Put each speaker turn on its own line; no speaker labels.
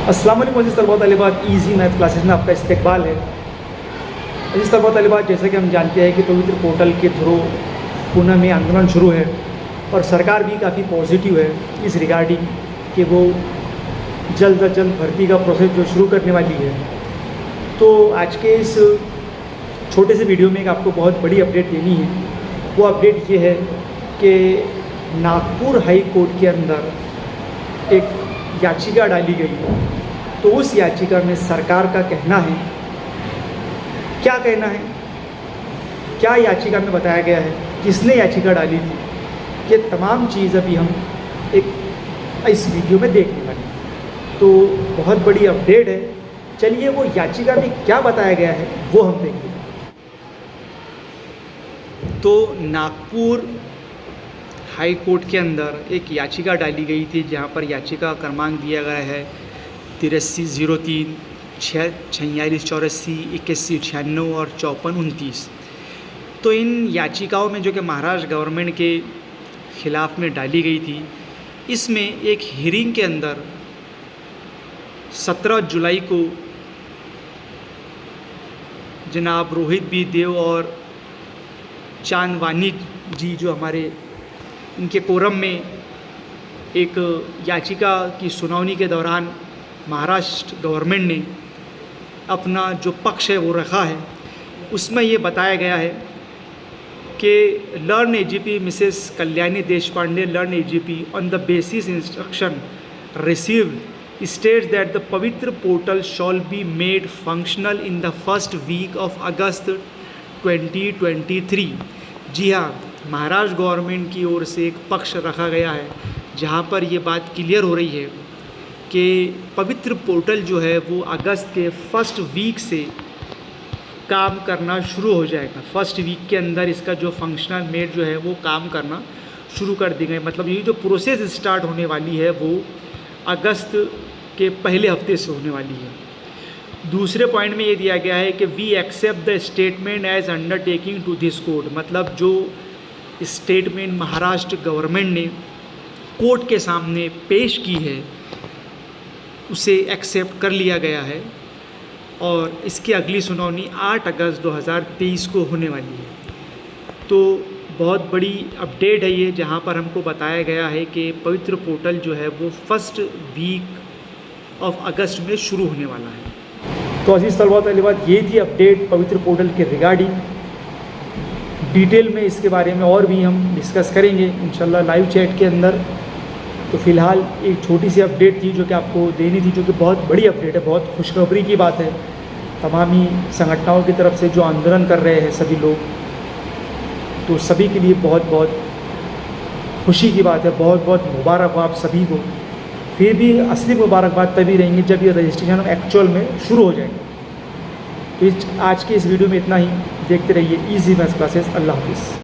अस्सलाम वालेकुम अज़ीज़ तलबा तलिबात, ईजी मैथ क्लासेस में आपका इस्तकबाल है। अज़ीज़ तलबा तलिबात, जैसे कि हम जानते हैं कि पवित्र पोर्टल के थ्रू पुणे में आंदोलन शुरू है और सरकार भी काफ़ी पॉजिटिव है इस रिगार्डिंग कि वो जल्द अज जल्द भर्ती का प्रोसेस जो शुरू करने वाली है। तो आज के इस छोटे से वीडियो में एक आपको बहुत बड़ी अपडेट देनी है। वो अपडेट ये है कि नागपुर हाई कोर्ट के अंदर एक याचिका डाली गई। तो उस याचिका में सरकार का कहना है, क्या कहना है, क्या याचिका में बताया गया है, किसने याचिका डाली थी, ये तमाम चीज़ अभी हम एक इस वीडियो में देखने वाले हैं। तो बहुत बड़ी अपडेट है। चलिए वो याचिका में क्या बताया गया है वो हम देखेंगे। तो नागपुर हाई कोर्ट के अंदर एक याचिका डाली गई थी, जहां पर याचिका क्रमांक दिया गया है 8303 4684 8196 और 5429। तो इन याचिकाओं में जो कि महाराष्ट्र गवर्नमेंट के ख़िलाफ़ में डाली गई थी, इसमें एक हियरिंग के अंदर 17 जुलाई को जनाब रोहित बी देव और चांदवानी जी जो हमारे इनके कोरम में एक याचिका की सुनवाई के दौरान महाराष्ट्र गवर्नमेंट ने अपना जो पक्ष है वो रखा है। उसमें ये बताया गया है कि learn AGP Mrs Kalyani Deshpande, learn AGP, on the basis instruction received states that the Pavitra portal shall be made functional in the first week of August 2023। जी हाँ, महाराष्ट्र गवर्नमेंट की ओर से एक पक्ष रखा गया है जहां पर ये बात क्लियर हो रही है कि पवित्र पोर्टल जो है वो अगस्त के फर्स्ट वीक से काम करना शुरू हो जाएगा। फर्स्ट वीक के अंदर इसका जो फंक्शनल मेड जो है वो काम करना शुरू कर देंगे। मतलब ये जो प्रोसेस स्टार्ट होने वाली है वो अगस्त के पहले हफ्ते से होने वाली है। दूसरे पॉइंट में ये दिया गया है कि we accept the statement as undertaking to this court. मतलब जो स्टेटमेंट महाराष्ट्र गवर्नमेंट ने कोर्ट के सामने पेश की है उसे एक्सेप्ट कर लिया गया है और इसकी अगली सुनवाई 8 अगस्त 2023 को होने वाली है। तो बहुत बड़ी अपडेट है ये, जहां पर हमको बताया गया है कि पवित्र पोर्टल जो है वो फर्स्ट वीक ऑफ अगस्त में शुरू होने वाला है। तो अजीज़ तलबा तलिबात, ये थी अपडेट पवित्र पोर्टल के रिगार्डिंग। डिटेल में इसके बारे में और भी हम डिस्कस करेंगे इंशाल्लाह लाइव चैट के अंदर। तो फ़िलहाल एक छोटी सी अपडेट थी जो कि आपको देनी थी, जो कि बहुत बड़ी अपडेट है, बहुत खुशखबरी की बात है तमामी संगठनों की तरफ से जो आंदोलन कर रहे हैं सभी लोग। तो सभी के लिए बहुत बहुत खुशी की बात है, बहुत बहुत मुबारकबाद सभी को। फिर भी असली मुबारकबाद तभी रहेंगे जब ये रजिस्ट्रेशन एक्चुअल में शुरू हो जाएगा। तो आज के इस वीडियो में इतना ही। देखते रहिए ईजी मैथ्स क्लासेस। अल्लाह हाफिज़।